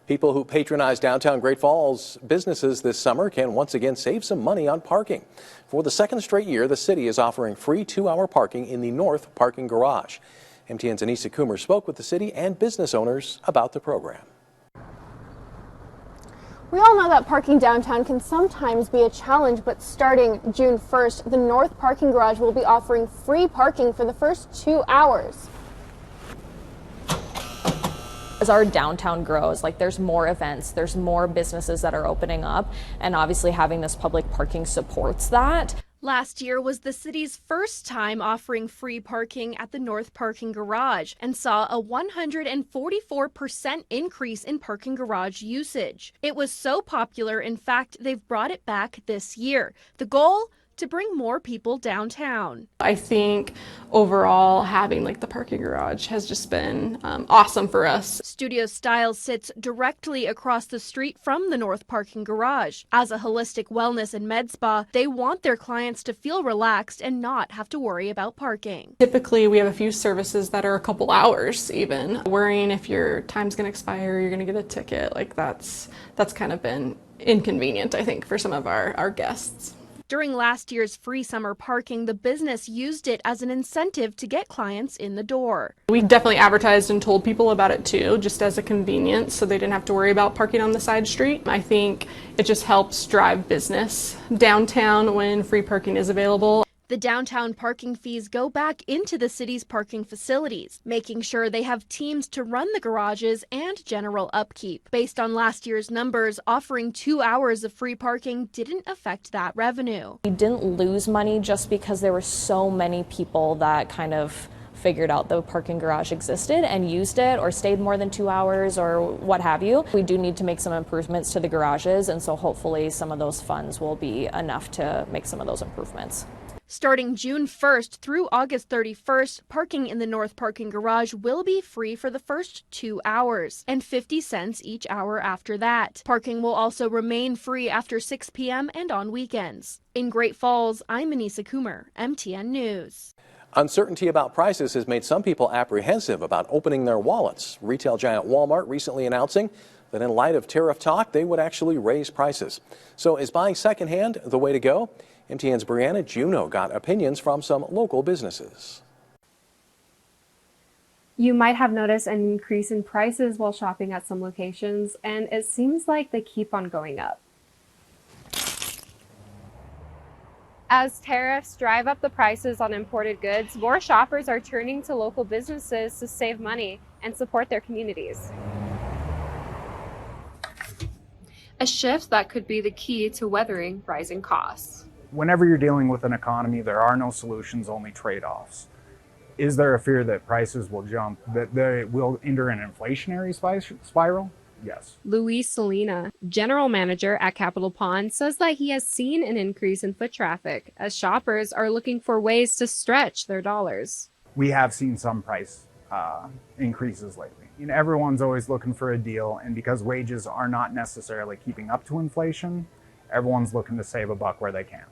People who patronize downtown Great Falls businesses this summer can once again save some money on parking. For the second straight year, the city is offering free 2-hour parking in the North Parking Garage. MTN's Anissa Coomer spoke with the city and business owners about the program. We all know that parking downtown can sometimes be a challenge, but starting June 1st, the North Parking Garage will be offering free parking for the first 2 hours. As our downtown grows, there's more events, there's more businesses that are opening up, and obviously having this public parking supports that. Last year was the city's first time offering free parking at the North Parking Garage and saw a 144% increase in parking garage usage. It was so popular, in fact, they've brought it back this year. The goal? To bring more people downtown. I think overall having the parking garage has just been awesome for us. Studio Style sits directly across the street from the North Parking Garage. As a holistic wellness and med spa, they want their clients to feel relaxed and not have to worry about parking. Typically we have a few services that are a couple hours even. Worrying if your time's going to expire, you're going to get a ticket, that's kind of been inconvenient, I think, for some of our guests. During last year's free summer parking, the business used it as an incentive to get clients in the door. We definitely advertised and told people about it too, just as a convenience, so they didn't have to worry about parking on the side street. I think it just helps drive business downtown when free parking is available. The downtown parking fees go back into the city's parking facilities, making sure they have teams to run the garages and general upkeep. Based on last year's numbers, offering 2 hours of free parking didn't affect that revenue. We didn't lose money just because there were so many people that kind of figured out the parking garage existed and used it or stayed more than 2 hours or what have you. We do need to make some improvements to the garages, and so hopefully some of those funds will be enough to make some of those improvements. Starting June 1st through August 31st, parking in the North Parking Garage will be free for the first 2 hours and 50 cents each hour after that. Parking will also remain free after 6 p.m. and on weekends. In Great Falls, I'm Anissa Coomer, MTN News. Uncertainty about prices has made some people apprehensive about opening their wallets. Retail giant Walmart recently announcing that in light of tariff talk, they would actually raise prices. So is buying secondhand the way to go? MTN's Brianna Juno got opinions from some local businesses. You might have noticed an increase in prices while shopping at some locations, and it seems like they keep on going up. As tariffs drive up the prices on imported goods, more shoppers are turning to local businesses to save money and support their communities. A shift that could be the key to weathering rising costs. Whenever you're dealing with an economy, there are no solutions, only trade-offs. Is there a fear that prices will jump, that they will enter an inflationary spiral? Yes. Luis Salina, general manager at Capitol Pond, says that he has seen an increase in foot traffic as shoppers are looking for ways to stretch their dollars. We have seen some price increases lately. Everyone's always looking for a deal, and because wages are not necessarily keeping up to inflation, everyone's looking to save a buck where they can.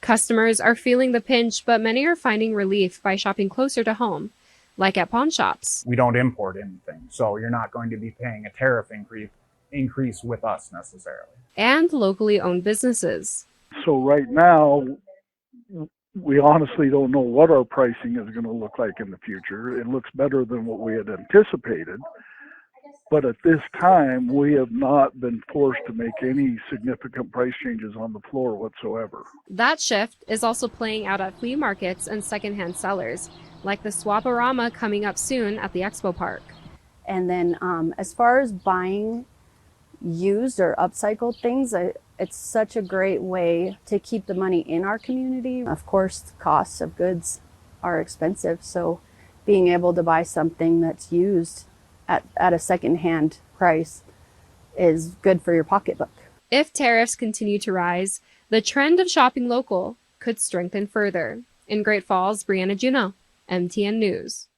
Customers are feeling the pinch, but many are finding relief by shopping closer to home, like at pawn shops. We don't import anything, so you're not going to be paying a tariff increase with us necessarily. And locally owned businesses. So right now, we honestly don't know what our pricing is going to look like in the future. It looks better than what we had anticipated. But at this time, we have not been forced to make any significant price changes on the floor whatsoever. That shift is also playing out at flea markets and secondhand sellers, like the Swaparama coming up soon at the Expo Park. And then as far as buying used or upcycled things, it's such a great way to keep the money in our community. Of course, the costs of goods are expensive, so being able to buy something that's used at a secondhand price is good for your pocketbook. If tariffs continue to rise, the trend of shopping local could strengthen further. In Great Falls, Brianna Juno, MTN News.